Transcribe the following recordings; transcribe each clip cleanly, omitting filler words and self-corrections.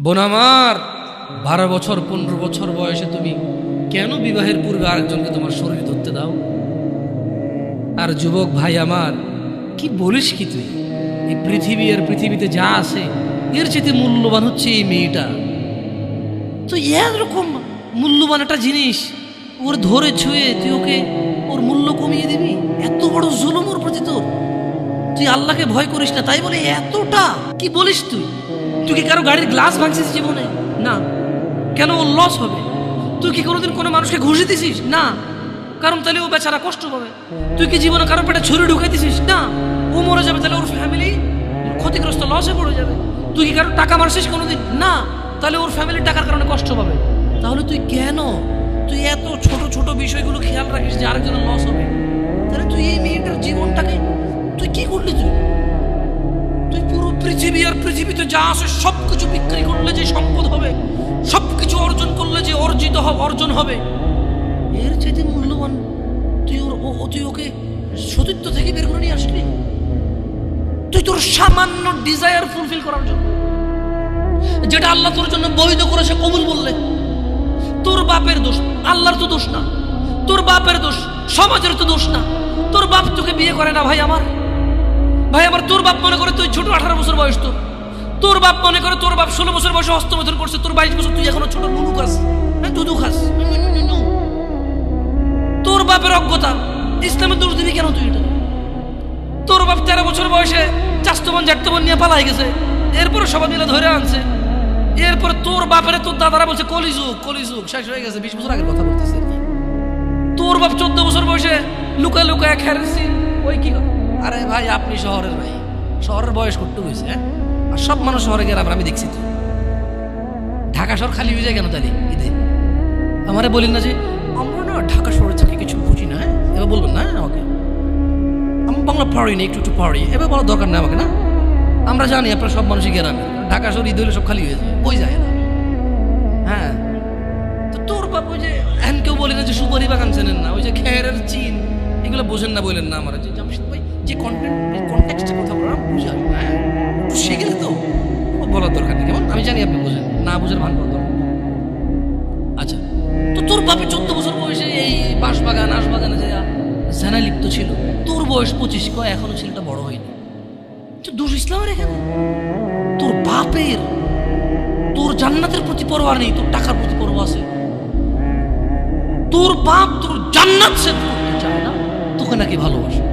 বোন আমার, 12 বছর 15 বছর বয়সে তুমি কেন বিবাহের পূর্বে আরেকজনকে তোমার শরীর ধরতে দাও? আর যুবক ভাই আমার, কি বলিস কি তুই? এই পৃথিবী আর পৃথিবীতে যা আছে এর চেয়ে মূল্যবান হচ্ছে এই মেয়েটা। তো এরকম মূল্যবান একটা জিনিস ওর ধরে ছুঁয়ে তুই ওকে ওর মূল্য কমিয়ে দিবি? এত বড় জুলুম ওর প্রতি তোর! তুই আল্লাহকে ভয় করিস না তাই বলে এতটা? কি বলিস তুই? তুই কি কারো গাড়ির গ্লাস ভাঙছিস জীবনে? না। কেন ওর লস হবে? তুই কি কোনোদিন কোনো মানুষকে ঘুষি দিছিস? না। কারণ তাহলে ও বেচারা কষ্ট পাবে। তুই কি জীবনে কারো পেটে ছুরি ঢুকাই দিছিস? না। ও মরে যাবে, তাহলে ওর ফ্যামিলি ক্ষতিগ্রস্ত, লসে পড়ে যাবে। তুই কি কারো টাকা মারছিস কোনোদিন? না। তাহলে ওর ফ্যামিলির টাকার কারণে কষ্ট পাবে। তাহলে তুই কেন তুই এত ছোট ছোট বিষয়গুলো খেয়াল রাখিস যে আরেকজনের লস হবে? তাহলে তুই এই মেয়েটার জীবনটাকে তুই কি করলি? তুই পুরো পৃথিবী আর পৃথিবীতে যা আছে সবকিছু বিক্রি করলে যে সম্পদ হবে, সবকিছু অর্জন করলে যে অর্জন হবে, এর চাইতে মূল্যবান তুই ওকে সতীত্ব থেকে বের করে নিয়ে আসলি? তুই তোর সামান্য ডিজায়ার ফুলফিল করার জন্য, যেটা আল্লাহ তোর জন্য বৈধ করেছে, কবুল বললে তোর বাপের দোষ, আল্লাহর তো দোষ না। তোর বাপের দোষ, সমাজের তো দোষ না। তোর বাপ তোকে বিয়ে করে না ভাই আমার। তোর বাপ মনে করে তুই ছোট, 18 বছর বয়স তোর বাপ মনে করে তোর বাপ 16 বছর বয়সে হস্তমৈথুন করছে, তোর 22 বছর, তুই এখনো ছোট নুনু খাস, দুধু খাস। তোর বাপের অজ্ঞতা, ইসলামের দোষ দিবি কেন তুই এটা? তোর বাপ 13 বছর বয়সে চাস্তবন জাটতবন নিয়ে পালাই গেছে, এরপরে সবাই মিলে ধরে আনছে। এরপরে তোর বাপের তোর দাদারা বলছে কলিযুগ শেষ হয়ে গেছে। 20 বছর আগের কথা বলতেছে। তোর বাপ 14 বছর বয়সে লুকায় লুকায় খেয়েছি ওই কি। আরে ভাই, আপনি শহরের ভাই, শহরের বয়স করতে হয়েছে, হ্যাঁ? আর সব মানুষ শহরে গেলাম, আমি দেখছি তো ঢাকা শহর খালি হয়ে যায় কেন তাহলে ঈদে? আমারে বলেন না যে আমরা না ঢাকা শহরে থেকে কিছু বুঝি না, হ্যাঁ? এবার বলবেন না আমাকে, আমি বাংলা পড়ি না, একটু পড়ি, এবার বলার দরকার নেই আমাকে, না? আমরা জানি আপনার সব মানুষই গ্রামে, ঢাকা শহর ঈদ হলে সব খালি হয়ে যায়, ওই যায় না, হ্যাঁ? তো তোর বাপ ওই যে এখন কেউ বলে না যে সুপারি বাগান চেনেন না, ওই যে খেরের চিন, এগুলো বোঝেন না, বললেন না আমার যে জামশেদ ভাই যে কনটেক্সটে কথা বলার বুঝে আসবে, হ্যাঁ? একটু শিখে তো বলার দরকার নেই, কেমন? আমি জানি আপনি বোঝেন না, বোঝার ভান করার দরকার। আচ্ছা, তো তোর বাপে 14 বছর বয়সে এই বাঁশবাগান আশবাগানে যে জেনায় লিপ্ত ছিল, তোর বয়স 25, কয় এখনো ছেলেটা বড় হয়নি। দোষ ইসলামের এখানে? তোর বাপের, তোর জান্নাতের প্রতি পরোয়া নেই, তোর টাকার প্রতি পরোয়া আছে। তোর বাপ তোর জান্নাত সেট করতে চায় না, তোকে নাকি ভালোবাসে।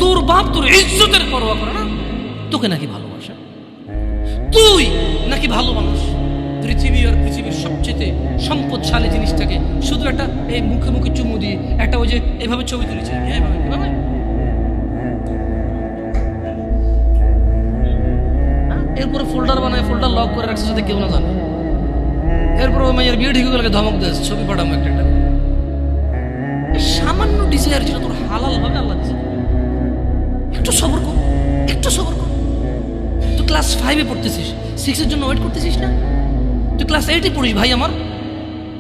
তোর বাপ তোর ইজ্জতের পরোয়া করে না, তোকে নাকি ভালোবাসে। তুই নাকি ভালো মানুষ, পৃথিবী আর পৃথিবীর সবচেয়ে সম্পদশালী জিনিসটাকে শুধু একটা এই মুখে মুখে চুমু দিয়ে একটা ওই যে এভাবে ছবি তুলেছে, এভাবে এরপরে ফোল্ডার বানায়, ফোল্ডার লক করে রাখছে যাতে কেউ না জানে। এরপর ওই মায়ের বিয়ে ঠিক গেলে ধমক দেয়, ছবি পাঠাবো একটা। সামান্য ডিজায়ার যেটা তোর হালাল ভাবে আল্লাহ দিয়েছে, একটু সবর কর, একটু সবর কর। তুই ক্লাস 5-এ পড়তেছিস, 6-এর জন্য ওয়েট করতেছিস না? তুই ক্লাস 8-এ পড়িস ভাই আমার,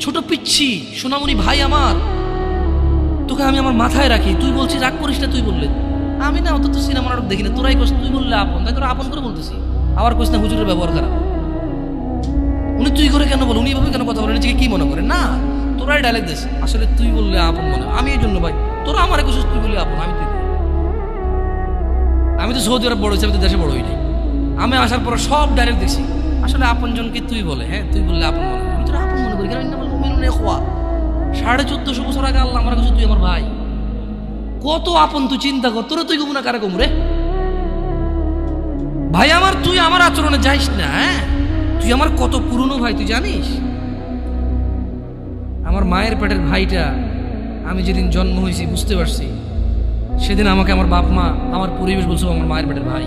ছোট পিচ্ছি সোনামণি ভাই আমার। তোকে আমি আমার মাথায় রাখি, তুই বলছিস রাগ করিস না, তুই বললে আমি না অত তো সিনেমা নাটক দেখি না, তোরাই কস, তুই বললে আপন, তাই তোরা আপন করে বলতেছি। আবার কইস না হুজুরের ব্যবহার খারাপ। উনি তুই করে কেন বল, উনি এভাবে কেন কথা বলেন, নিজেকে কি মনে করে? না, তোরাই ডায়লগ দিস, আসলে তুই বললে আপন মনে। আমি এই জন্য ভাই তোরা আমার কইছিস তুই বললে আপন, আমি তো সৌদি আরব বড় হয়েছি, আমি তো দেশে বড় হই নাই। আমি আসার পর সব ডাইরেক্ট দেখছি, আসলে আপন জনকে তুই বলে, হ্যাঁ তুই বললে আপন মনে। আমি তোরা আপন মনে করি, কারণ 1450 বছর আগে আল্লাহ আমার কাছে তুই আমার ভাই। কত আপন তুই চিন্তা কর, তোরা তুই গুমনা কারে কমরে ভাই আমার। তুই আমার আচরণে যাইস না, হ্যাঁ? তুই আমার কত পুরনো ভাই তুই জানিস? আমার মায়ের পেটের ভাইটা আমি যেদিন জন্ম হয়েছি বুঝতে পারছি, সেদিন আমাকে আমার বাপ মা, আমার পরিবেশ বলছে আমার মায়ের পেটের ভাই।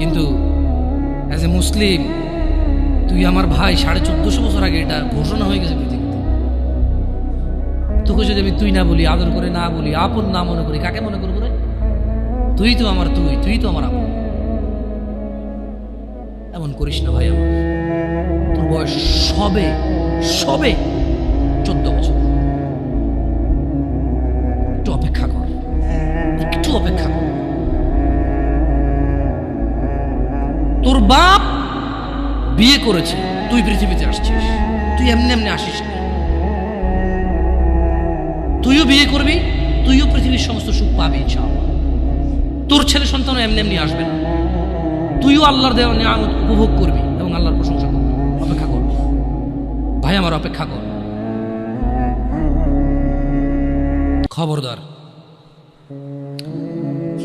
কিন্তু অ্যাজ এ মুসলিম তুই আমার ভাই, 1450 বছর আগে এটা ঘোষণা হয়ে গেছে পৃথিবীতে। তোকে যদি আমি তুই না বলি, আদর করে না বলি, আপন না মনে করি, কাকে মনে করবো রে? তুই তো আমার তুই তো আমার আপন। এমন করিস না ভাই আমার, তোর বয়স সবে 14 বছর। একটু অপেক্ষা কর, একটু অপেক্ষা কর। তোর বাপ বিয়ে করেছে, তুই পৃথিবীতে আসছিস, তুই এমনি এমনি আসিস না। তুইও বিয়ে করবি, তুইও পৃথিবীর সমস্ত সুখ পাবি ইনশাআল্লাহ। তোর ছেলে সন্তানও এমনি এমনি আসবে না, তুইও আল্লাহর দেওয়া নিয়ামত উপভোগ করবি এবং আল্লাহর প্রশংসা করবি। অপেক্ষা কর ভাই আমার, অপেক্ষা কর। খবরদার,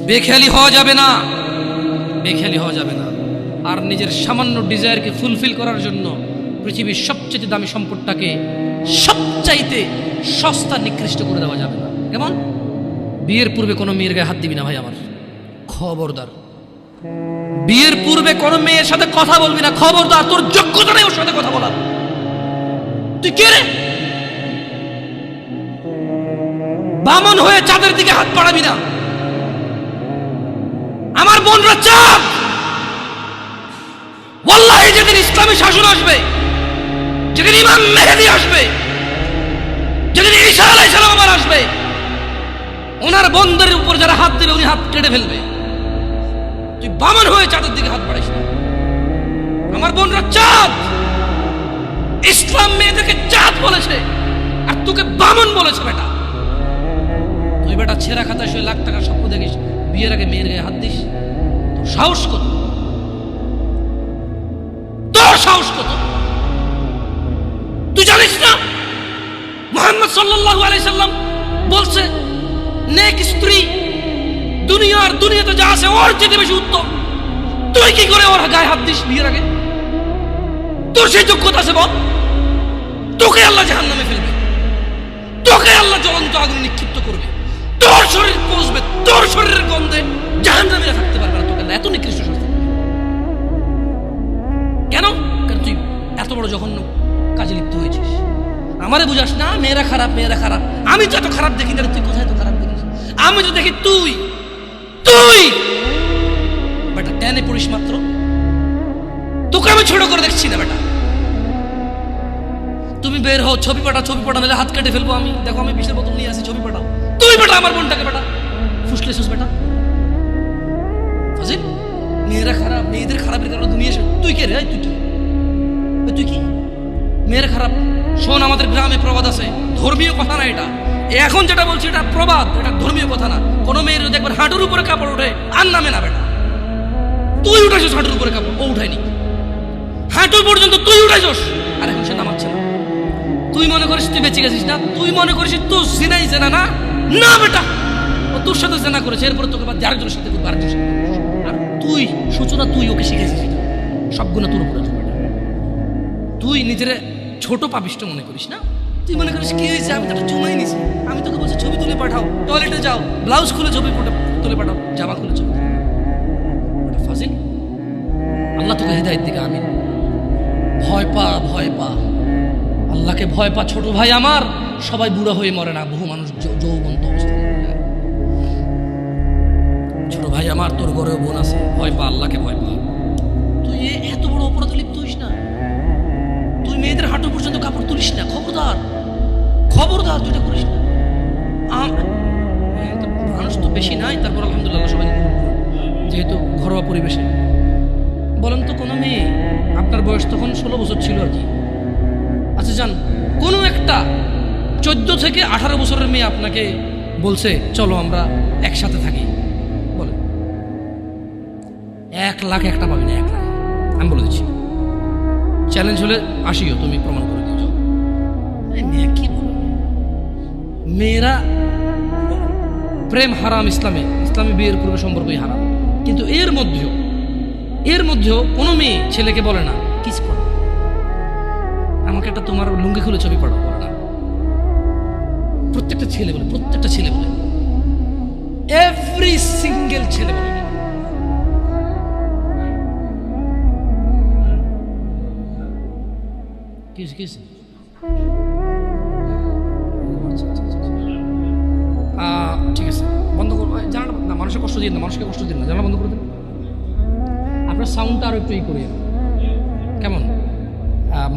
বেখেয়ালি হওয়া যাবে না, বেখেয়ালি হওয়া যাবে না। আর নিজের সামান্য ডিজায়ারকে ফুলফিল করার জন্য পৃথিবীর সবচেয়ে দামি সম্পদটাকে সবচাইতে সস্তা নিকৃষ্ট করে দেওয়া যাবে না। কেমন? বিয়ের পূর্বে কোনো মেয়ের গায়ে হাত দিবি না ভাই আমার, খবরদার। বিয়ের পূর্বে কোনো মেয়ের সাথে কথা বলবি না, খবরদার। তোর যোগ্যতা নেই ওর সাথে কথা বলার। তুই কে রে? বামন হয়ে চাঁদের দিকে হাত বাড়াবি না। আমার বোনরা চাঁদ, ওয়াল্লাহি যেদিন ইসলামী শাসন আসবে, যেদিন ইমাম মেহেদী আসবে, যেদিন ঈসা আলাইহিস সালাম আবার আসবে, ওনার বন্ধের উপর যারা হাত দেবে উনি হাত কেটে ফেলবে। তুই বামন হয়ে চাঁদের দিকে হাত বাড়াইস না। আমার বোনরা চাঁদ, ইসলাম মেয়েদেরকে চাঁদ বলেছে আর তোকে বামন বলেছে। বেটা তুই বেটা ছেঁড়া খাতায় শুয়ে লাখ টাকার স্বপ্ন দেখিস, বিয়ের আগে মেয়ের গায়ে হাত দিস? তোর সাহস কত? তোর সাহস কত? তুই জানিস না মুহাম্মদ সাল্লাল্লাহু আলাইহি সাল্লাম বলছে নেক স্ত্রী দুনিয়াতে যা আছে ওর চেয়ে বেশি উত্তম। তুই কি করে ওর গায়ে হাত দিস বিয়ের আগে? তোর সেই যোগ্যতা আছে বল? তোকে আল্লাহ জাহান্নামে ফেলবে, তোকে আল্লাহ জ্বলন্ত আগুনে নিক্ষিপ্ত করবে, তোর শরীর পচবে, তোর শরীরের গন্ধে জাহান্নামীরা থাকতে পারবে না। তোকে এত নিকৃষ্ট শাস্তি কেন? কারণ তুই এত বড় জঘন্য কাজে লিপ্ত হয়েছিস। আমারে বুঝাস না মেয়েরা খারাপ, মেয়েরা খারাপ। আমি তো এত খারাপ দেখি না, তুই কোথায় তো খারাপ দেখিস? আমি তো দেখি তুই বেটা টেনে পড়িস মাত্র। তোকে আমি ছোট করে দেখছি না বেটা। তুমি বের হও, ছবি পাঠাও, ছবি পাঠাও, নাহলে হাত কেটে ফেলবো আমি। দেখো আমি বিষের বোতল নিয়ে আসি, ছবি পাঠাও। তুই বেটা আমার বোনটাকে বেটা ফুসলেছিস বেটা। ফাজিল, মেয়েরা খারাপ, মেয়েদের খারাপের কারণে দুনিয়া। তুই কে রে? তুই কি? মেয়েরা খারাপ? শোন, আমাদের গ্রামে প্রবাদ আছে, ধর্মীয় কথা না এটা। এখন যেটা বলছি এটা প্রবাদ, এটা ধর্মীয় কথা না। কোনো মেয়ের যদি একবার হাঁটুর উপরে কাপড় ওঠে আর নামে না বেটা। তুই উঠাইছিস হাঁটুর উপরে কাপড়, ও উঠায়নি। হাঁটু পর্যন্ত তুই উঠাইছিস আর এখন সে নামাচ্ছে না। তুই মনে করিস তুই বেঁচে গেছিস না? তুই মনে করিস তোর জিনাই জেনা না? না বেটা, ও তোর সাথে জেনা করেছে, এরপরে তোকে বাদ আরেকজনের সাথে করবে, আরেকজনের সাথে। আর তুই সূচনা, তুই ওকে শিখেছিস, সব গুণা তোর উপরে আছে বেটা। তুই নিজের ছোট পাপিষ্ট মনে করিস না? তুই মনে করিস কি হয়েছে, আমি তো একটা চুমাই নিছি। আমি তোকে বলছি ছবি তুলে পাঠাও, টয়লেটে যাও, ব্লাউজ খুলে ছবি তুলে পাঠাও, জামা খুলে ছবি। ফাজিল, আল্লাহ তোকে হেদায়েত দিকে। আমিন। ভয় পা, ভয় পা, আল্লাহকে ভয় পা ছোট ভাই আমার। সবাই বুড়া হয়ে মরে না, বহু মানুষ যৌবন্ত অবস্থায় মরে যায়। ছোট ভাই আমার, তোর ঘরেও বোন আছে, ভয় পা, আল্লাহকে ভয় পা। তুই এত বড় অপরাধে লিপ্ত হইস না। তুই মেয়েদের হাঁটু পর্যন্ত কাপড় তুলিস না, খবরদার, খবরদার, তুই এটা করিস না। মানুষ তো বেশি নাই, তারপর আলহামদুলিল্লাহ সবাই যেহেতু ঘরোয়া পরিবেশে। বলেন তো কোনো মেয়ে, আপনার বয়স তখন 16 বছর ছিল আর কি। আচ্ছা যান, কোনো একটা 14 থেকে 18 বছরের মেয়ে আপনাকে বলছে চলো আমরা একসাথে থাকি, বলে 1 লাখ একটা পাবি না, 1 লাখ। আমি বলে দিচ্ছি, চ্যালেঞ্জ হলে আসিও, তুমি প্রমাণ করে দিও। মেয়ে কি বলো? মেয়েরা প্রেম হারাম ইসলামে, ইসলামী বিয়ের পূর্বে সম্পর্কই হারাম। কিন্তু এর মধ্যেও কোনো মেয়ে ছেলেকে বলে না কিস করো, আমাকে একটা তোমার লুঙ্গি খুলে ছবি পাঠাও, বলে না। প্রত্যেকটা ছেলে বলে, প্রত্যেকটা ছেলে বলে, এভরি সিঙ্গেল ছেলে বলে। ঠিক আছে, বন্ধ করবো। জানালা না, মানুষের কষ্ট দিন না, মানুষকে কষ্ট দিন না, জানালা বন্ধ করে দিন। আপনার সাউন্ডটা আরো একটু করে কেমন,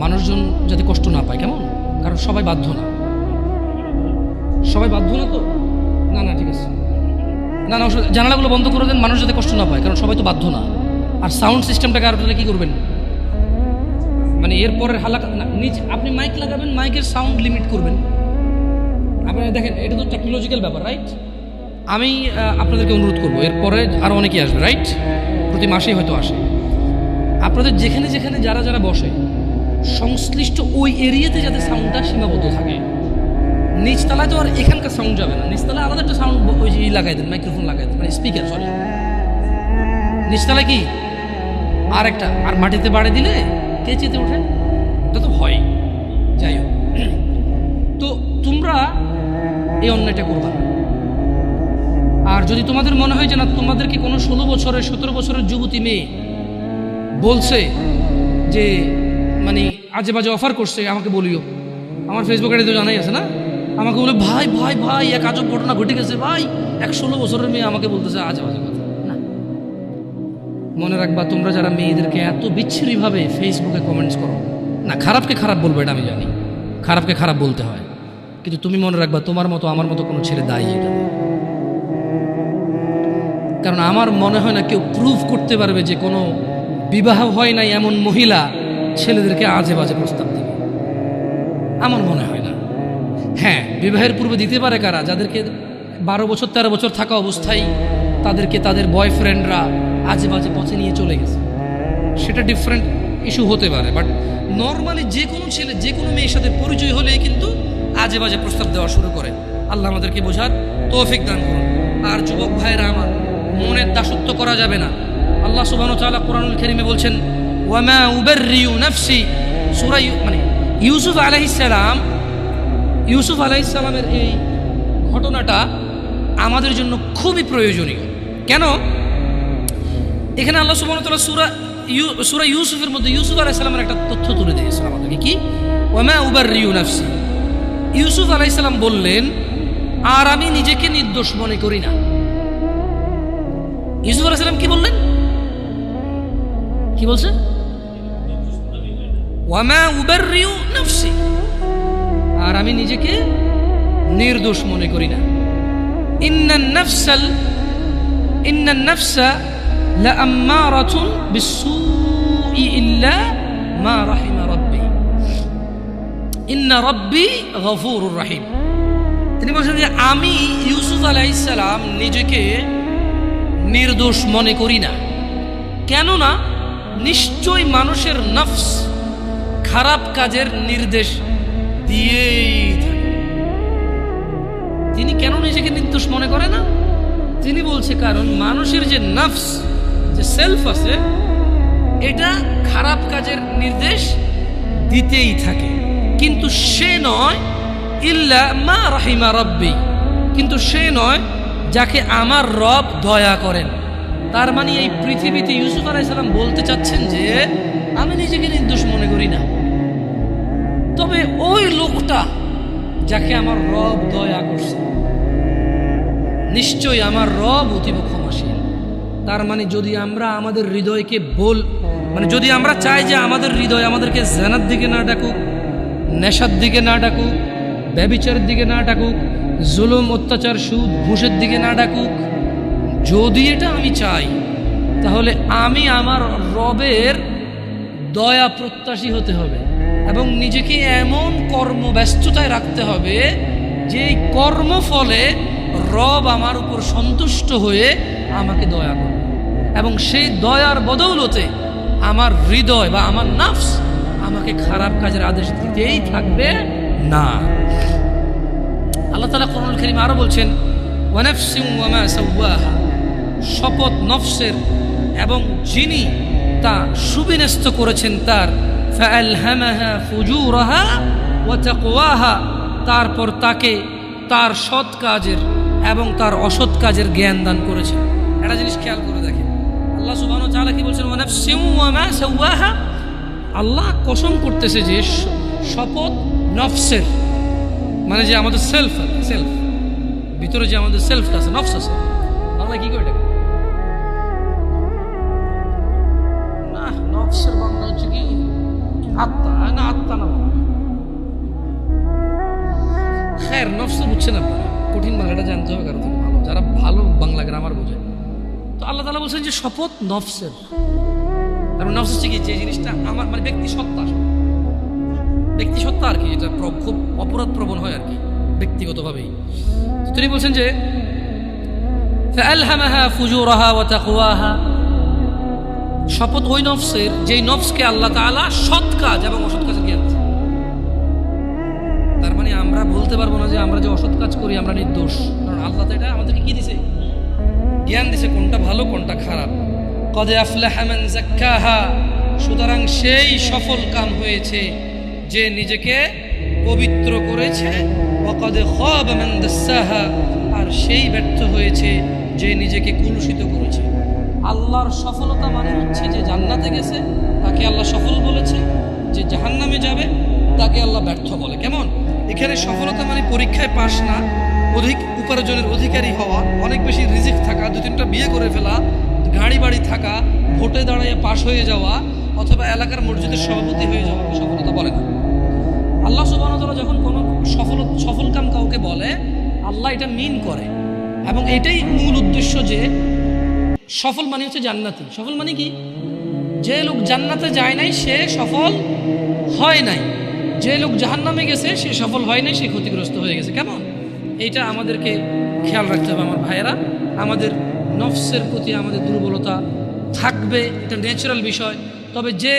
মানুষজন যাতে কষ্ট না পায়, কেমন? কারণ সবাই বাধ্য না, সবাই বাধ্য না তো। না না ঠিক আছে, না না, জানালাগুলো বন্ধ করে দেন, মানুষ যাতে কষ্ট না পায়, কারণ সবাই তো বাধ্য না। আর সাউন্ড সিস্টেমটাকে আরো কি করবেন, মানে এরপরের হালাকা নিচে আপনি মাইক লাগাবেন, মাইকের সাউন্ড লিমিট করবেন। আপনি দেখেন এটা তো টেকনোলজিক্যাল ব্যাপার, রাইট? আমি আপনাদেরকে অনুরোধ করবো, এরপরে আরও অনেকেই আসবে, রাইট? প্রতি মাসেই হয়তো আসে। আপনাদের যেখানে যেখানে যারা যারা বসে সংশ্লিষ্ট ওই এরিয়াতে যাতে সাউন্ডটা সীমাবদ্ধ থাকে। নিচতলায় তো আর এখানকার সাউন্ড যাবে না, নিচতলায় আলাদা একটা সাউন্ড ওই যে লাগাই দেন, মাইক্রোফোন লাগাই দেন, মানে স্পিকার, সরি। নিচতলায় কি আর একটা, আর মাটিতে বাড়ি দিলে কে চেতে ওঠে, এটা তো হয়। যাই হোক, তো তোমরা এই অন্যায়টা করবা না। আর যদি তোমাদের মনে হয় যে না, তোমাদেরকে কোনো 16 বছরের 17 বছরের যুবতী মেয়ে বলছে যে মানে আজে বাজে অফার করছে, আমাকে বলিও। আমার ফেসবুকে তো জানাই আছে না, আমাকে বলে ভাই ভাই ভাই এক আজব ঘটনা ঘটে গেছে ভাই, 16 বছরের মেয়ে আমাকে বলতেছে আজে বাজে কথা। না, মনে রাখবা, তোমরা যারা মেয়েদেরকে এত বিচ্ছিরিভাবে ফেসবুকে কমেন্টস করো না, খারাপকে খারাপ বলবো এটা আমি জানি, খারাপকে খারাপ বলতে হয়, কিন্তু তুমি মনে রাখবা তোমার মতো আমার মতো কোনো ছেলে দায়ী এটা। কারণ আমার মনে হয় না কেউ প্রুভ করতে পারবে যে কোনো বিবাহ হয় নাই এমন মহিলা ছেলেদেরকে আজে বাজে প্রস্তাব দেবে, আমার মনে হয় না। হ্যাঁ, বিবাহের পূর্বে দিতে পারে কারা, যাদেরকে 12 বছর 13 বছর থাকা অবস্থায় তাদেরকে তাদের বয়ফ্রেন্ডরা আজে বাজে পথে নিয়ে চলে গেছে, সেটা ডিফারেন্ট ইস্যু হতে পারে। বাট নর্মালি যে কোনো ছেলে যে কোনো মেয়ের সাথে পরিচয় হলেই কিন্তু আজে বাজে প্রস্তাব দেওয়া শুরু করে। আল্লাহ আমাদেরকে বোঝার তৌফিক দান করুন। আর যুবক ভাইরা আমার, মনের দাসত্ব করা যাবে না। আল্লাহ সুবহানাহু ওয়া তাআলা কোরআনুল কারীমে বলছেন, ওয়ামা উবাররিউ নাফসি, সূরা মানে ইউসুফ আলাইহিস সালামের এই ঘটনাটা আমাদের জন্য খুবই প্রয়োজনীয়। কেন? এখানে আল্লাহ সুবহানাহু ওয়া তাআলা সূরা ইউসুফের মধ্যে ইউসুফ আলাইহিস সালামের একটা তথ্য তুলে দিয়েছেন আমাদেরকে। কি? ওয়ামা উবাররিউ নাফসি। ইউসুফ আলাইহিস সালাম বললেন, আর আমি নিজেকে নির্দোষ মনে করি না। ইউসুফ আলাইহিস সালাম কি বললেন? কি বলছে? ওয়ামা উবাররিউ নাফসি, আর আমি নিজেকে নির্দোষ মনে করি না। ইন্নান নাফসা লাআম্মারাতুন বিসসুই ইল্লা মা রাহিমা রাব্বি ইন্না রাব্বি গফুরুর রহিম। তিনি বলছেন যে আমি ইউসুফ আলাইহিস সালাম নিজেকে নির্দোষ মনে করি না। কেননা নিশ্চয় মানুষের নফস খারাপ কাজের নির্দেশ দিয়েই থাকে। তিনি কেন নিজেকে নির্দোষ মনে করে না? তিনি বলছে কারণ মানুষের যে নফস, যে সেলফ আছে, এটা খারাপ কাজের নির্দেশ দিতেই থাকে, কিন্তু সে নয় ইল্লা মা রাহিমা রাব্বি, কিন্তু সে নয় যাকে আমার রব দয়া করেন। তার মানে এই পৃথিবীতে ইউসুফ আলাইহিস সালাম বলতে চাচ্ছেন যে আমি নিজেকে নির্দোষ মনে করি না, তবে ওই লোকটা যাকে আমার রব দয়া করছে, নিশ্চয়ই আমার রব অতীব ক্ষমাশীল। তার মানে যদি আমরা আমাদের হৃদয়কে মানে যদি আমরা চাই যে আমাদের হৃদয় আমাদেরকে জানার দিকে না ডাকুক, নেশার দিকে না ডাকুক, ব্যভিচারের দিকে না ডাকুক, জুলুম অত্যাচার সুদ ঘুষের দিকে না ডাকুক, যদি এটা আমি চাই, তাহলে আমি আমার রবের দয়া প্রত্যাশী হতে হবে এবং নিজেকে এমন কর্মব্যস্ততায় রাখতে হবে যে কর্মফলে রব আমার উপর সন্তুষ্ট হয়ে আমাকে দয়া করবে, এবং সেই দয়ার বদৌলতে আমার হৃদয় বা আমার নফস আমাকে খারাপ কাজের আদেশ দিতেই থাকবে না। আল্লাহ তাআলা কোরআনুল কারীমে আরো বলছেন, ওয়া নাফসিন ওয়া মা সাওয়াহা, শপথ নফসের এবং যিনি তা সুবিন্যস্ত করেছেন তার, ফাআলহামাহা ফুজুরাহা ওয়া তাকওয়াহা, তারপর তাকে তার সৎ কাজের এবং তার অসৎ কাজের জ্ঞান দান করেছেন। একটা জিনিস খেয়াল করে দেখেন, আল্লাহ সুবহানাহু ওয়া তাআলা কি বলছেন? ওয়া নাফসিন ওয়া মা সাওয়াহা, আল্লাহ কসম করতেছে যে শপথ নফসের, মানে যে আমাদের সেলফ ভিতরে যে আমাদের সেলফটা আছে, নফস আছে, আল্লাহ কি করে এটা না, নফসের বাংলা হচ্ছে কি আত্মা, না আত্মা না, খের নফস বুঝছেন আপনারা, কঠিন বাংলাটা জানতে হবে কারো থেকে ভালো, যারা ভালো বাংলা গ্রামার বোঝে। তো আল্লাহ তাআলা বলছেন যে শপথ নফসের, তারপর নফস হচ্ছে কি যে জিনিসটা আমার মানে ব্যক্তি সত্তা আর কি, এটা খুব অপরাধ প্রবণ হয় আর কি ব্যক্তিগতভাবেই। তো তিনি বলছেন যে فألهمها فجورها وتقواها, শপথ ওই নফসের যেই নফসকে আল্লাহ তাআলা সৎ কাজ এবং অসৎ কাজের জ্ঞান দিয়েছেন। তার মানে আমরা বলতে পারবো না যে আমরা যে অসৎ কাজ করি আমরা নির্দোষ, কারণ আল্লাহ তো এটা আমাদেরকে কি দিছে, জ্ঞান দিছে কোনটা ভালো কোনটা খারাপ। কদ আফলাহা মান যাক্কাহা, সুতরাং সেই সফল কাম হয়েছে যে নিজেকে পবিত্র করেছে। ওয়া কদ খাবা মান দাসাহা, আর সেই ব্যর্থ হয়েছে যে নিজেকে কলুষিত করেছে। আল্লাহর সফলতা মানে হচ্ছে যে জান্নাতে গেছে তাকে আল্লাহ সফল বলেছে, যে জাহান্নামে যাবে তাকে আল্লাহ ব্যর্থ বলে। কেমন? এখানে সফলতা মানে পরীক্ষায় পাস না, অধিক উপার্জনের অধিকারী হওয়া, অনেক বেশি রিজিক থাকা, 2-3টা বিয়ে করে ফেলা, গাড়ি বাড়ি থাকা, ভোটে দাঁড়িয়ে পাশ হয়ে যাওয়া, অথবা এলাকার মসজিদের সভাপতি হয়ে যাওয়া সফলতা বলে না। আল্লাহ সুবহানাহু ওয়া তাআলা যখন কোনো সফল কাম কাউকে বলে আল্লাহ এটা মিন করে, এবং এটাই মূল উদ্দেশ্য যে সফল মানে হচ্ছে জান্নাতি। সফল মানে কি? যে লোক জান্নাতে যায় নাই সে সফল হয় নাই, যে লোক জাহান্নামে গেছে সে সফল হয় নাই, সে ক্ষতিগ্রস্ত হয়ে গেছে। কেমন? এইটা আমাদেরকে খেয়াল রাখতে হবে আমার ভাইয়েরা। আমাদের নফসের প্রতি আমাদের দুর্বলতা থাকবে, এটা ন্যাচারাল বিষয়। তবে যে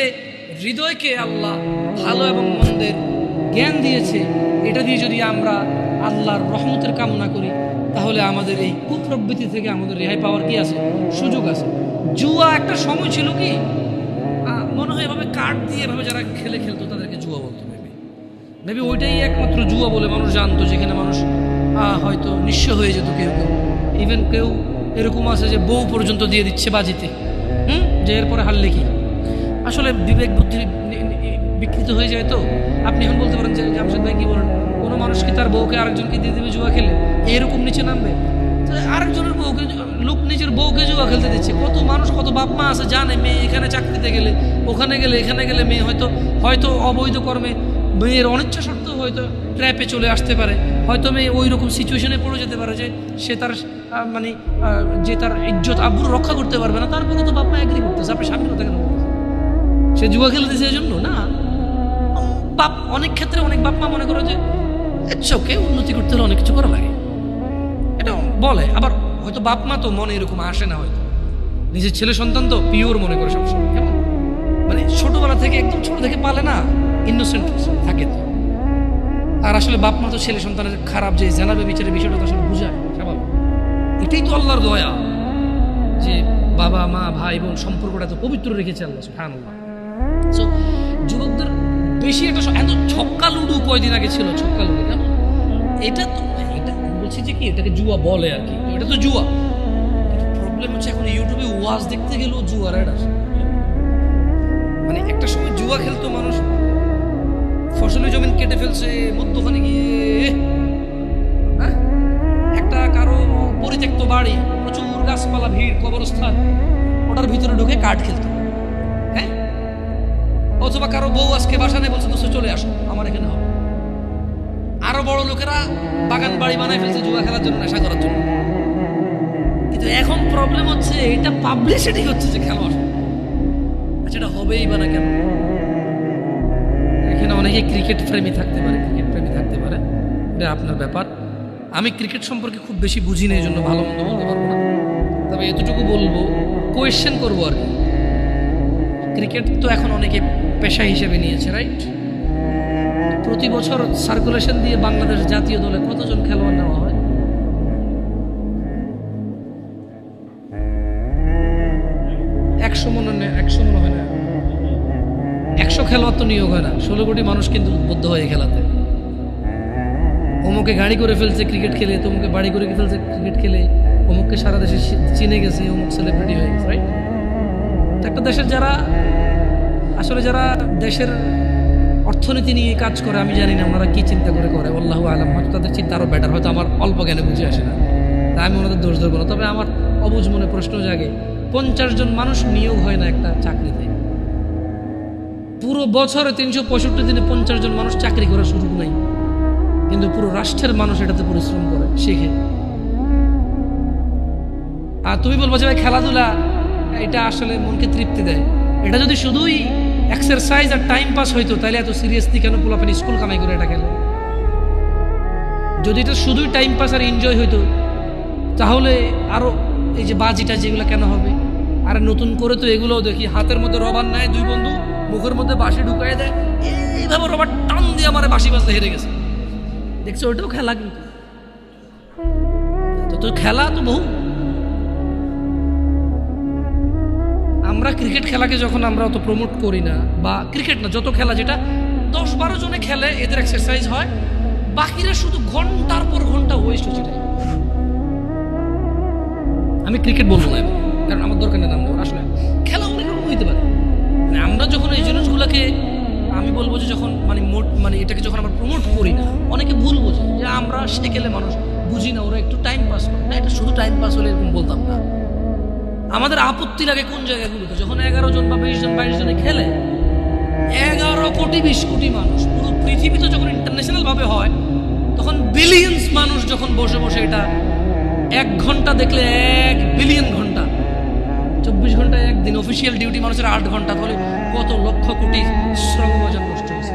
হৃদয়কে আল্লাহ ভালো এবং মন্দের জ্ঞান দিয়েছে, এটা দিয়ে যদি আমরা আল্লাহর রহমতের কামনা করি তাহলে আমাদের এই কুপ্রবৃত্তি থেকে আমাদের রেহাই পাওয়ার কি আছে, সুযোগ আছে। জুয়া একটা সময় ছিল কি মনে হয় এভাবে কার্ড দিয়ে এভাবে যারা খেলতো তাদেরকে জুয়া বলতো, মেবি ওইটাই একমাত্র জুয়া বলে মানুষ জানতো, যেখানে মানুষ হয়তো নিঃস্ব হয়ে যেত। কেউ ইভেন কেউ এরকম আছে যে বউ পর্যন্ত দিয়ে দিচ্ছে বাজিতে, যে এরপরে হারলে কি। আসলে বিবেক বুদ্ধি বিকৃত হয়ে যায়। তো আপনি এখন বলতে পারেন যে জামশেদ ভাই কি বলেন, কোনো মানুষ কি তার বউকে আরেকজনকে দিয়ে দেবে জুয়া খেলে, এরকম নিচে নামবে? আরেকজনের বউকে, লোক নিজের বউকে জুয়া খেলতে দিচ্ছে। কত মানুষ, কত বাপ মা আছে জানে মেয়ে এখানে চাকরিতে গেলে, ওখানে গেলে, এখানে গেলে মেয়ে হয়তো অবৈধ কর্মে মেয়ের অনিচ্ছা সত্ত্বেও হয়তো ট্র্যাপে চলে আসতে পারে, হয়তো মেয়ে ওই রকম সিচুয়েশনে পড়ে যেতে পারে যে সে তার মানে যে তার ইজ্জত আব্রু রক্ষা করতে পারবে না। তারপরে তো বাপ মা এগ্রি করতেছে, আপনি স্বামীর কথা কেন বলতেছেন? সে জুয়া খেলতেছে এই জন্য না। বাপ অনেক ক্ষেত্রে অনেক বাপ মা মনে করে যে চোখে উন্নতি করতে হলে অনেক কিছু করা লাগে, এটা বলে। আবার হয়তো বাপ মা তো মনে এরকম আসে না, হয়তো নিজের ছেলে সন্তান তো পিওর মনে করে সবসময়। কেমন মানে ছোটবেলা থেকে একদম ছোট থেকে পালে না, ইনোসেন্ট থাকে তো। আর আসলে বাপ মা তো ছেলে সন্তানের খারাপ যে জানাবে বিচারের বিষয়টা তো আসলে বুঝায় স্বাভাবিক। এটাই তো আল্লাহর দয়া যে বাবা মা ভাই বোন সম্পর্কটা তো পবিত্র রেখেছে আল্লাহ সুবহানাল্লাহ। সো যুবকদের বেশি একটা ছক্কা লুডু কয়দিন আগে ছিল, ছক্কা লুডু কেমন, এটা তো এটা বলছি যে কি এটাকে জুয়া বলে আর কি, এটা তো জুয়া। প্রবলেম হচ্ছে এখন ইউটিউবে ওয়াজ দেখতে গেলেও জুয়ার অ্যাড আসে। মানে একটা সময় জুয়া খেলতো মানুষ, ফসলি জমিন কেটে ফেলছে মধ্যখানে গিয়ে, হ্যাঁ একটা কারো পরিত্যক্ত বাড়ি, প্রচুর গাছপালা, ভিড়, কবরস্থান, ওটার ভিতরে ঢুকে কার্ড খেলতো। হ্যাঁ, অথবা কারো বউ আজকে বাসা নেই, বলছে দোস্ত চলে আসো আমার এখানে হবে। আরো বড় লোকেরা বাগান বাড়ি বানায় ফেলছে জুয়া খেলার জন্য, নেশা করার জন্য। কিন্তু এখন প্রবলেম হচ্ছে এটা পাবলিসিটি হচ্ছে যে খেলা আসে। আচ্ছা, এটা হবেই বা না কেন? এখানে অনেকে ক্রিকেট প্রেমী থাকতে পারে, এটা আপনার ব্যাপার। আমি ক্রিকেট সম্পর্কে খুব বেশি বুঝি না, এই জন্য ভালো মন্দ বলতে পারবো না। তবে এতটুকু বলবো, কোয়েশ্চেন করবো আর কি। ক্রিকেট তো এখন অনেকে পেশা হিসেবে নিয়েছে, রাইট? প্রতি বছর সার্কুলেশন দিয়ে বাংলাদেশ জাতীয় দলে কতজন খেলোয়াড় নেওয়া হয়? 100 মনে হয় না। 100 খেলোয়াড় তো নিয়োগ হয় না। 16 কোটি মানুষ কিন্তু উদ্বুদ্ধ হয়ে খেলাতে। অমুকে গাড়ি করে ফেলছে ক্রিকেট খেলে, তমুকে বাড়ি করে ফেলছে ক্রিকেট খেলে, অমুককে সারা দেশে চিনে গেছে, অমুক সেলিব্রিটি হয়ে গেছে, রাইট? একটা দেশের যারা দেশের অর্থনীতি নিয়ে কাজ করে, আমি জানি না ওনারা কি চিন্তা করে আল্লাহু আলাম, হয়তো তাদের চিন্তা আরও বেটার, হয়তো আমার অল্প জ্ঞানে বুঝে আসে না, তাই আমি ওনাদের দোষ ধরবো না। তবে আমার অবুঝ মনে প্রশ্ন জাগে, 50 জন মানুষ নিয়োগ হয় না একটা চাকরিতে। পুরো বছরে 365 দিনে 50 জন মানুষ চাকরি করার সুযোগ নাই, কিন্তু পুরো রাষ্ট্রের মানুষ এটাতে পরিশ্রম করে, শিখে। আর তুমি বলবো যে ভাই খেলাধুলা এটা আসলে মনকে তৃপ্তি দেয়, এটা যদি শুধুই এক্সারসাইজ আর টাইম পাস হইতো তাহলে এত সিরিয়াসলি কেন পোলাপান স্কুল কামাই করে এটা খেলে? যদি এটা শুধুই টাইম পাস আর এনজয় হইতো তাহলে আরো এই যে বাজিটা যেগুলো কেন হবে? আর নতুন করে তো এগুলোও দেখি হাতের মধ্যে রবার নেয়, দুই বন্ধু মুখের মধ্যে বাঁশি ঢুকাই দেয়, এইভাবে রবার টান দিয়ে আমার বাঁশি বাজতে হেরে গেছে। দেখছো ওটাও খেলা, কিন্তু তো খেলা তো বহু। আমরা ক্রিকেট খেলাকে যখন আমরা অত প্রমোট করি না, বা ক্রিকেট না যত খেলা যেটা 10-12 জনে খেলে এদের এক্সারসাইজ হয়, বাকিরা শুধু ঘন্টার পর ঘন্টা ওয়েস্ট হচ্ছে। আমি ক্রিকেট বলবো না কারণ আমার দরকার নেই নাম দেওয়ার, আসলে খেলা অনেক রকম হইতে পারে। মানে আমরা যখন এই জিনিসগুলোকে আমি বলবো যে যখন মানে এটাকে যখন আমরা প্রমোট করি না, অনেকে ভুল বোঝে যে আমরা সেকেলে মানুষ বুঝি না, ওরা একটু টাইম পাস করে না। এটা শুধু টাইম পাস হলে এরকম বলতাম না। আমাদের আপত্তি লাগে কোন জায়গাগুলোতে, যখন 11 জন বা 20 জন 22 জনে খেলে, 11 কোটি 20 কোটি মানুষ পুরো পৃথিবীতে যখন ইন্টারন্যাশনাল ভাবে হয়, তখন বিলিয়ন্স মানুষ যখন বসে বসে এটা 1 ঘন্টা দেখলে 1 বিলিয়ন ঘন্টা, 24 ঘন্টায় একদিন অফিসিয়াল ডিউটি মানুষের 8 ঘন্টা, তাহলে কত লক্ষ কোটি শ্রম বাজার নষ্ট হয়েছে।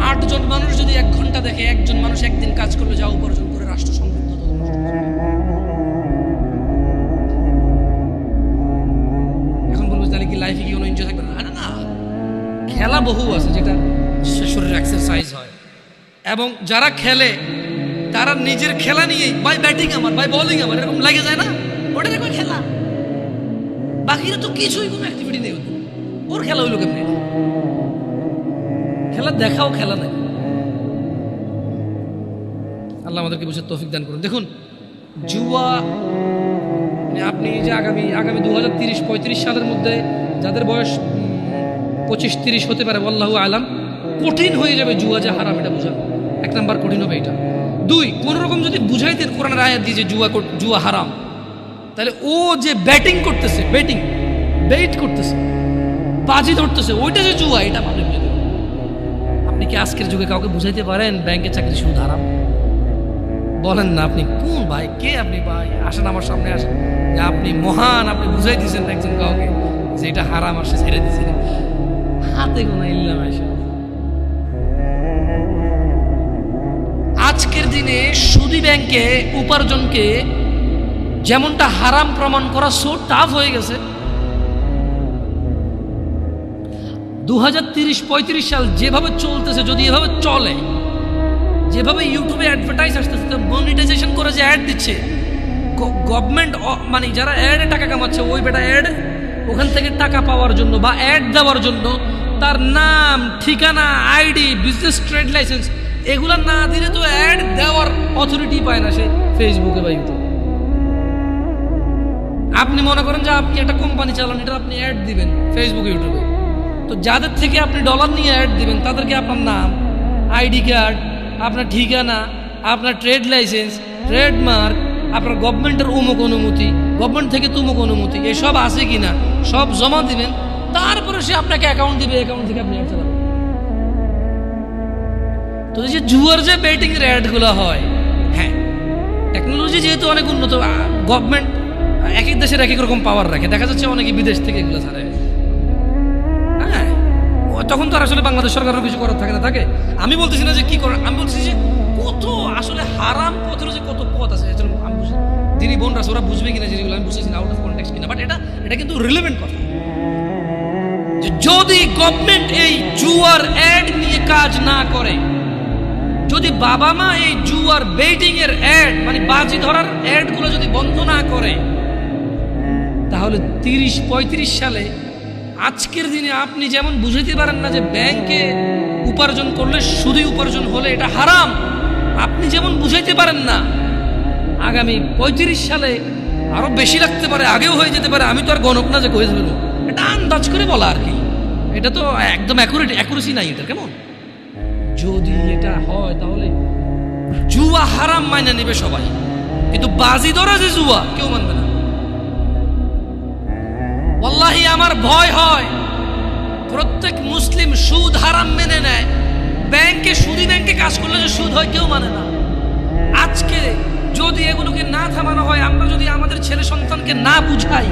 8 জন মানুষ যদি 1 ঘন্টা দেখে, একজন মানুষ একদিন কাজ করলে যা উপার্জন করে রাষ্ট্র সমৃদ্ধ। এখন বলবো তাহলে কি লাইফে কি কোনো এনজয় থাকবে না? না, খেলা বহু আছে যেটা শরীরের এক্সারসাইজ হয়, এবং যারা খেলে তারা নিজের খেলা নিয়েই ভাই ব্যাটিং আমার, ভাই বোলিং আমার, এরকম লাগে যায় না, ওটা দেখো খেলা। বাকিরা তো কিছুই কোনো অ্যাক্টিভিটি নেই, ওর খেলা হইলো কেমনি? খেলা দেখাও খেলা নাই। আল্লাহ আমাদেরকে বুঝে তৌফিক দান করুন। দেখুন জুয়া, আপনি যে আগামী 2030-35 সালের মধ্যে যাদের বয়স 25-30 হতে পারে, আল্লাহু আলাম, কঠিন হয়ে যাবে জুয়া যে হারাম এটা বোঝা। 1 নাম্বার কঠিন হবে এটা। 2, কোন রকম যদি বুঝাইতে কোরআনের আয়াত দিয়ে যে জুয়া হারাম, তাহলে ও যে ব্যাটিং করতেছে, বেট করতেছে, বাজি ধরতেছে, ওইটা যে জুয়া, এটা আপনি বুঝে দেবেন। আপনি কি আজকের যুগে কাউকে বুঝাইতে পারেন ব্যাংকে চাকরি সুদ হারাম? বলেন না, আপনি কোন ভাই, কে আপনি ভাই? আসেন আমার সামনে আসেন, যে আপনি মহান, আপনি বুঝাই দিয়েছেন একজন কাউকে যে এটা হারাম, আর সে ছেড়ে দিয়েছেন। হাতে গোনা ইল্লাম আয়সা। আজকের দিনে সুদী ব্যাংকে উপার্জনকে যেমনটা হারাম প্রমাণ করা সো টাফ হয়ে গেছে। 2030-35 সাল যেভাবে চলতেছে, যদি এভাবে চলে, যেভাবে ইউটিউবে অ্যাডভার্টাইজ আসতেছে, মনিটাইজেশন করে যে অ্যাড দিচ্ছে গভর্নমেন্ট, মানে যারা অ্যাডে টাকা কামাচ্ছে, ওই বেটা অ্যাড ওখান থেকে টাকা পাওয়ার জন্য বা অ্যাড দেওয়ার জন্য তার নাম, ঠিকানা, আইডি, বিজনেস ট্রেড লাইসেন্স এগুলা না দিলে তো অ্যাড দেওয়ার অথরিটি পায় না সে ফেসবুকে বা ইউটিউবে। আপনি মনে করেন যে আপনি একটা কোম্পানি চালান, এটা আপনি অ্যাড দিবেন ফেসবুক ইউটিউবে, তো যাদের থেকে আপনি ডলার নিয়ে অ্যাড দিবেন তাদেরকে আপনার নাম, আইডি কার্ড, আপনার ঠিকানা, আপনার ট্রেড লাইসেন্স, ট্রেডমার্ক, আপনার গভর্নমেন্টের অমুক অনুমতি, গভর্নমেন্ট থেকে তুমুক অনুমতি, এসব আছে কিনা সব জমা দিবেন, তারপরে সে আপনাকে অ্যাকাউন্ট দিবে, অ্যাকাউন্ট থেকে আপনি অ্যাড চালাবেন। তো এই যে জুয়ার যে বেটিং এর অ্যাডগুলো হয়, হ্যাঁ টেকনোলজি যেহেতু অনেক উন্নত, গভর্নমেন্ট এক এক দেশের এক এক রকম পাওয়ার রাখে, দেখা যাচ্ছে অনেকে বিদেশ থেকে এগুলো ছাড়ে। হ্যাঁ, তখন তো আর আসলে বাংলাদেশ সরকারের কিছু করার থাকে না, থাকে। আমি বলতেছি না যে কি করার, আমি বলছি যে কত আসলে হারাম পথের যে কত পথ আছে, আমি বুঝি দিদি বোনরা ওরা বুঝবে কিনা যেগুলো আমি বুঝতেছি না, আউট অফ কনটেক্সট কিনা, বাট এটা কিন্তু রিলেভেন্ট কথা। যে যদি গভর্নমেন্ট এই জুয়ার অ্যাড নিয়ে কাজ না করে, যদি বাবা মা এই জুয়ার বেটিং এর অ্যাড, মানে বাজি ধরার অ্যাড গুলো যদি বন্ধ না করে, তাহলে 30-35 সালে আজকের দিনে আপনি যেমন বুঝাইতে পারেন না যে ব্যাংকে উপার্জন করলে সুদী উপার্জন হলে এটা হারাম, আপনি যেমন বুঝাইতে পারেন না আগামী 35 সালে আরো বেশি লাগতে পারে, আগেও হয়ে যেতে পারে, আমি তো আর গণক না যে কয়ে দেবেন, এটা আন্দাজ করে বলা আর কি, এটা তো একদম অ্যাকুরেসি নাই এটা। কেমন যদি এটা হয় তাহলে জুয়া হারাম মাইনা নেবে সবাই, কিন্তু বাজি ধরা যে জুয়া কেউ মানবে না। ওয়াল্লাহি আমার ভয় হয় প্রত্যেক মুসলিম সুদ হারাম মেনে নেয়, ব্যাংকে সুদী ব্যাংকে কাজ করলে যে সুদ হয় কেউ মানে না। আজকে যদি এগুলোকে না থামানো হয়, আমরা যদি আমাদের ছেলে সন্তানকে না বুঝাই,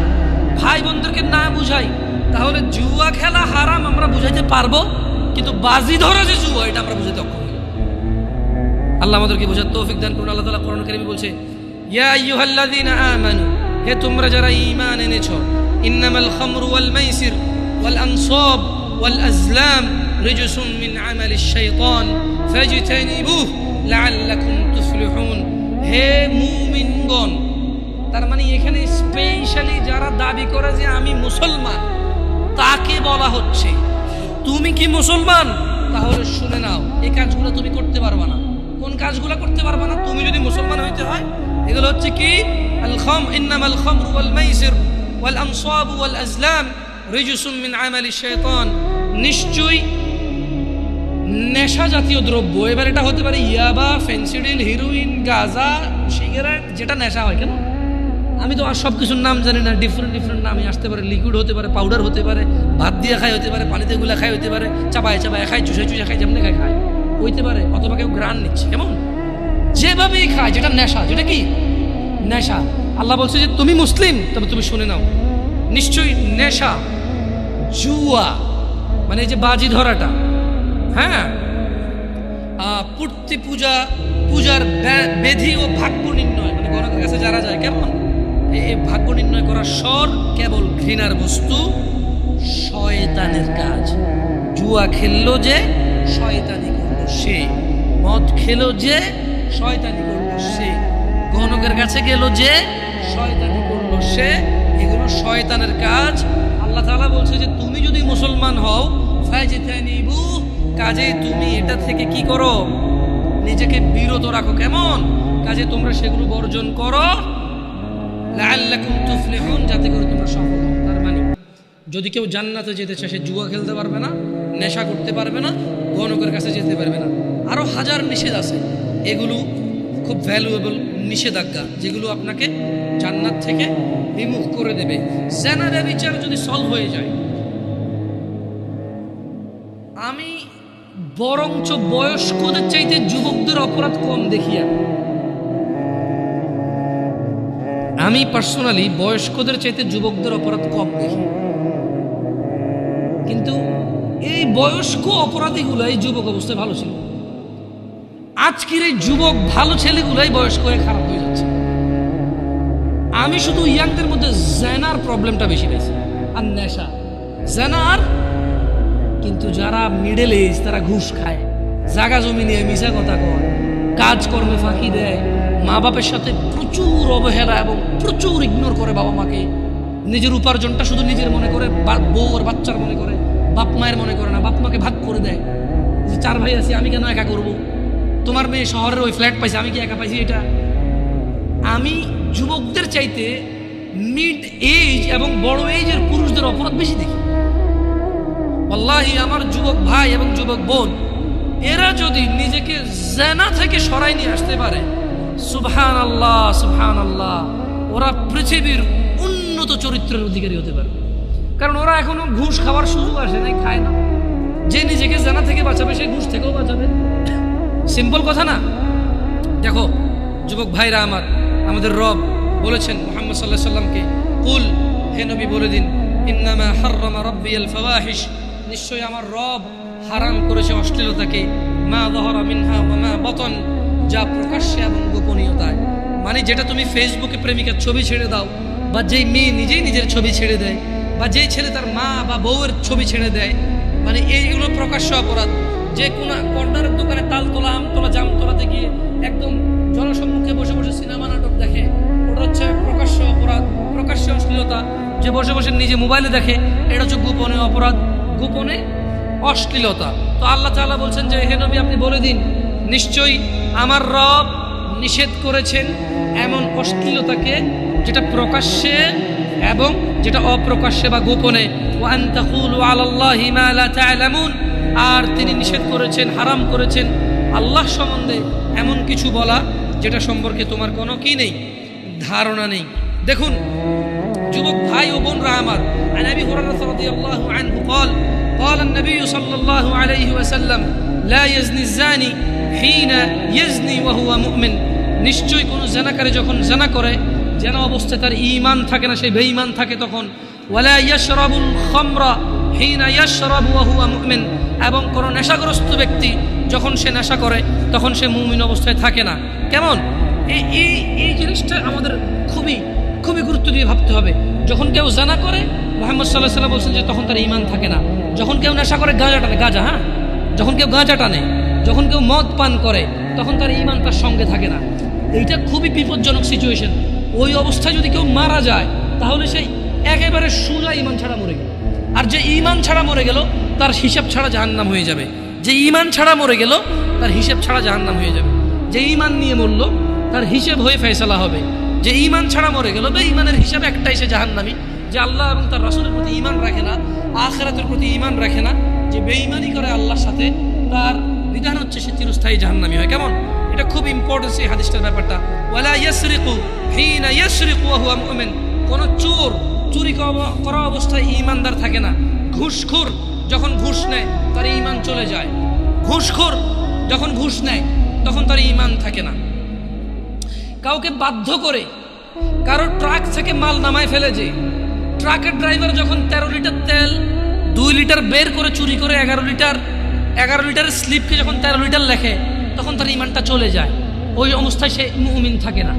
ভাই বোনদেরকে না বুঝাই, তাহলে জুয়া খেলা হারাম আমরা বুঝাইতে পারবো, কিন্তু বাজি ধরা যে জুয়া এটা আমরা বুঝাতে অক্ষম হই। আল্লাহ আমাদেরকে বোঝার তৌফিক দান করুন। আল্লাহ তাআলা কোরআন কারীমে বলছে, ইয়া আইয়ুহাল্লাযীনা আমানু, হে তোমরা যারা ঈমান এনেছো, ইন্নামাল খামরু ওয়াল মাইসির ওয়াল আনসাব ওয়াল আজলাম রিজসুম মিন আমালিশ শাইতান ফাজতানিবুহু লাআল্লাকুম তুফলিহুন। হে মুমিনগণ, তার মানে এখানে স্পেশালি যারা দাবি করে যে আমি মুসলমান তাকে বলা হচ্ছে, তুমি কি মুসলমান? তাহলে শুনে নাও, এই কাজগুলো তুমি করতে পারবে না। কোন কাজগুলো করতে পারবে না? তুমি যদি মুসলমান হইতে হয়, এগুলো হচ্ছে কি? ইন্নামাল খামরু ওয়াল মাইসির ওয়াল আনসাব ওয়াল আজলাম রিজসুম মিন আমালিশ শাইতান। নিশ্চয়ই নেশা জাতীয় দ্রব্য, এবার এটা হতে পারে ইয়াবা, ফেন্সিডিল, হিরোইন, গাঁজা, সিগারেট, যেটা নেশা হয়। কেন আমি তো আর সব কিছুর নাম জানি না, ডিফারেন্ট ডিফারেন্ট নামই আসতে পারে। লিকুইড হতে পারে, পাউডার হতে পারে, ভাত দিয়ে খাই হতে পারে, পানিতে গুলা খাই হতে পারে, চাবায় চাবায় খাই, চুষে চুষে খাই, যেমনি খাই খাই হইতে পারে, অথবা কেউ গ্রান নিচ্ছে। কেমন যেভাবেই খায়, যেটা নেশা, যেটা কি নেশা। আল্লাহ বলছে যে তুমি মুসলিম, তবে তুমি শুনে নাও, নিশ্চয়ই নেশা, জুয়া মানে এই যে বাজি ধরাটা, হ্যাঁ, পূর্তি পূজা, পূজার বেধি ও ভাগ্য নির্ণয়, মানে গণকের কাছে যারা যায়, কেমন এই ভাগ্য নির্ণয় করা স্বর কেবল ঘৃণার বস্তু, শয়তানের কাজ। জুয়া খেললো যে শয়তানি করলো সে, মদ খেলো যে শয়তানি করলো সে, গণকের কাছে গেল যে শয়তানি করলো সে, এগুলো শয়তানের কাজ। আল্লাহ তাআলা বলছে যে তুমি যদি মুসলমান হও, ফাজতানিবু, কাজেই তুমি এটা থেকে কি করো? নিজেকে বিরত রাখো। কেমন কাজে? তোমরা সেগুলো বর্জন করো, লাআল্লাকুম তুফলিহুন, যাতে করে তোমরা সফল হও। তার মানে যদি কেউ জান্নাতে যেতে চায়, সে জুয়া খেলতে পারবে না, নেশা করতে পারবে না, গণকের কাছে যেতে পারবে না। আরো হাজার নিষেধ আছে, এগুলো খুব ভ্যালুয়েবল নিষেধাজ্ঞা, যেগুলো আপনাকে জান্নাত থেকে বিমুখ করে দেবে। জিনা ব্যভিচার যদি সলভ হয়ে যায়, আমি বরঞ্চ বয়স্কদের চাইতে যুবকদের অপরাধ কম দেখি। আমি পার্সোনালি বয়স্কদের চাইতে যুবকদের অপরাধ কম দেখি, কিন্তু এই বয়স্ক অপরাধীগুলাই যুবক অবস্থায় ভালো ছিল। আজকের এই যুবক ভালো ছেলেগুলাই বয়স্ক হয়ে খারাপ হয়ে যাচ্ছে। আমি শুধু ইয়াংদের মধ্যে জেনার প্রবলেমটা বেশি পেয়েছি, আর নেশা জেনার। কিন্তু যারা মিডল এজ, তারা ঘুষ খায়, জাগা জমি নিয়ে মিশা কথা কয়, কাজকর্মে ফাঁকি দেয়, মা বাপের সাথে প্রচুর অবহেলা এবং প্রচুর ইগনোর করে বাবা মাকে। নিজের উপার্জনটা শুধু নিজের মনে করে, বউ আর বাচ্চার মনে করে, বাপ মায়ের মনে করে না। বাপ মাকে ভাগ করে দেয়, যে 4 ভাই আছি, আমি কেন একা করব? তোমার মেয়ে শহরের ওই ফ্ল্যাট পাইছে, আমি কি একা পাইছি? এটা আমি যুবকদের চাইতে মিড এজ এবং বড় এজের পুরুষদের অপরাধ বেশি দেখি। আল্লাহি, আমার যুবক ভাই এবং যুবক বোন, এরা যদি নিজেকে জিনা থেকে সরাই নিয়ে আসতে পারে, সুবহানাল্লাহ সুবহানাল্লাহ, ওরা পৃথিবীর উন্নত চরিত্রের অধিকারী হতে পারবে। কারণ ওরা এখনো ঘুষ খাওয়ার সুযোগ আসে নাই, খায় না। যে নিজেকে জিনা থেকে বাঁচাবে, সে ঘুষ থেকেও বাঁচাবে। সিম্পল কথা না? দেখো যুবক ভাইরা আমার, আমাদের রব বলেছেন মুহাম্মদ সাল্লাল্লাহু আলাইহি ওয়াসাল্লামকে, কুল, হে নবী বলে দিন, ইন্নামা হাররামা রাব্বিয়াল ফাওয়াহিশ, নিশ্চয়ই আমার রব হারাম করেছে অশ্লীলতাকে, মা যাহারা মিনহা ওয়া মা বাতান, যা প্রকাশ্যে এবং গোপনীয়তায়। মানে যেটা তুমি ফেসবুকে প্রেমিকার ছবি ছেড়ে দাও, বা যেই মেয়ে নিজেই নিজের ছবি ছেড়ে দেয়, বা যেই ছেলে তার মা বা বউয়ের ছবি ছেড়ে দেয়, মানে এইগুলো প্রকাশ্য অপরাধ। যে কোনো কর্নারের দোকানে তালতলা, আমতলা, জামতলাতে গিয়ে একদম জনসম্মুখে বসে বসে সিনেমা নাটক দেখে, ওটা হচ্ছে প্রকাশ্য অপরাধ, প্রকাশ্য অশ্লীলতা। যে বসে বসে নিজে মোবাইলে দেখে, এটা হচ্ছে গোপনে অপরাধ, গোপনে অশ্লীলতা। তো আল্লাহ তাআলা বলছেন যে হে নবী, আপনি বলে দিন, নিশ্চয়ই আমার রব নিষেধ করেছেন এমন অশ্লীলতাকে, যেটা প্রকাশ্যে এবং যেটা অপ্রকাশ্যে বা গোপনে। ওয়া আন তাকুলু আলাল্লাহি মা লা তা'লামুন, আর তিনি নিষেধ করেছেন, হারাম করেছেন আল্লাহ সম্বন্ধে এমন কিছু বলা যেটা সম্পর্কে তোমার কোনো কি নেই, ধারণা নেই। দেখুন যুবক ভাই ও বোনরা আমার, আন আবি হুরায়রা রাদিয়াল্লাহু আনহু قال قال النبي صلى الله عليه وسلم لا يزني الزاني حين يزني وهو مؤمن, নিশ্চয়ই কোনো জেনাকারী যখন জেনা করে, জেনা অবস্থায় তার ঈমান থাকে না, সে বেঈমান থাকে, তখন ওয়ালা ইয়াশরাবুল খামরা হিনা ইয়াশরাবু ওয়া হুয়া মুমিন, এবং কোন নেশাগ্রস্ত ব্যক্তি যখন সে নেশা করে তখন সে মুমিন অবস্থায় থাকে না। কেমন? এই জিনিসটা আমাদের খুবই খুবই গুরুত্ব দিয়ে ভাবতে হবে। যখন কেউ জানা করে, মুহাম্মদ সাল্লাল্লাহু আলাইহি ওয়াসাল্লাম বলছেন যে তখন তার ঈমান থাকে না। যখন কেউ নেশা করে, গাঁজা টানে, গাঁজা, হ্যাঁ, যখন কেউ গাঁজা টানে, যখন কেউ মদ পান করে, তখন তার ঈমান তার সঙ্গে থাকে না। এইটা খুবই বিপজ্জনক সিচুয়েশন। ওই অবস্থায় যদি কেউ মারা যায় তাহলে সেই একেবারে সোজা ঈমান ছাড়া মরে গেল। আর যে ঈমান ছাড়া মরে গেল তার হিসাব ছাড়া জাহান্নাম হয়ে যাবে। যে ঈমান ছাড়া মরে গেল তার হিসাব ছাড়া জাহান্নাম হয়ে যাবে। যে ঈমান নিয়ে মরল তার হিসাব হয়ে ফয়সালা হবে। যে ঈমান ছাড়া মরে গেল, বেঈমানের হিসাব একটাই, সে জাহান্নামী। যে আল্লাহ এবং তার রাসূলের প্রতি ঈমান রাখে না, আখিরাতের প্রতি ঈমান রাখে না, যে বেঈমানি করে আল্লাহর সাথে, তার বিধান হচ্ছে সে চিরস্থায়ী জাহান্নামী হয়। কেমন? এটা খুব ইম্পর্টেন্ট এই হাদিসটার ব্যাপারটা। ওয়ালা ইয়াসরিকু হিনা ইয়াসরিকু ওয়া হুয়া মুমিন, কোন চোর চুরি করা অবস্থায় ঈমানদার থাকে না। ঘুষখোর যখন ঘুষ নেয় তার ঈমান চলে যায়। ঘুষখোর যখন ঘুষ নেয় তখন তার ঈমান থাকে না। কাউকে বাধ্য করে কারো ট্রাক থেকে মাল নামায় ফেলে, যে ট্রাকের ড্রাইভার যখন 13 লিটার তেল 2 লিটার বের করে চুরি করে 11 লিটারের স্লিপকে যখন 13 লিটার লেখে, তখন তার ঈমানটা চলে যায়। ওই অবস্থায় সে মুমিন থাকে না।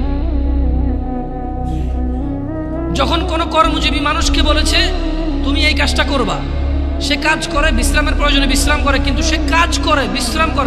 যখন কোনো কর্মজীবী মানুষকে বলেছে তুমি এই কাজটা করবা, সে কাজ করে, বিশ্রামের প্রয়োজনে বিশ্রাম করে, কিন্তু সে কাজ করে, বিশ্রাম করে।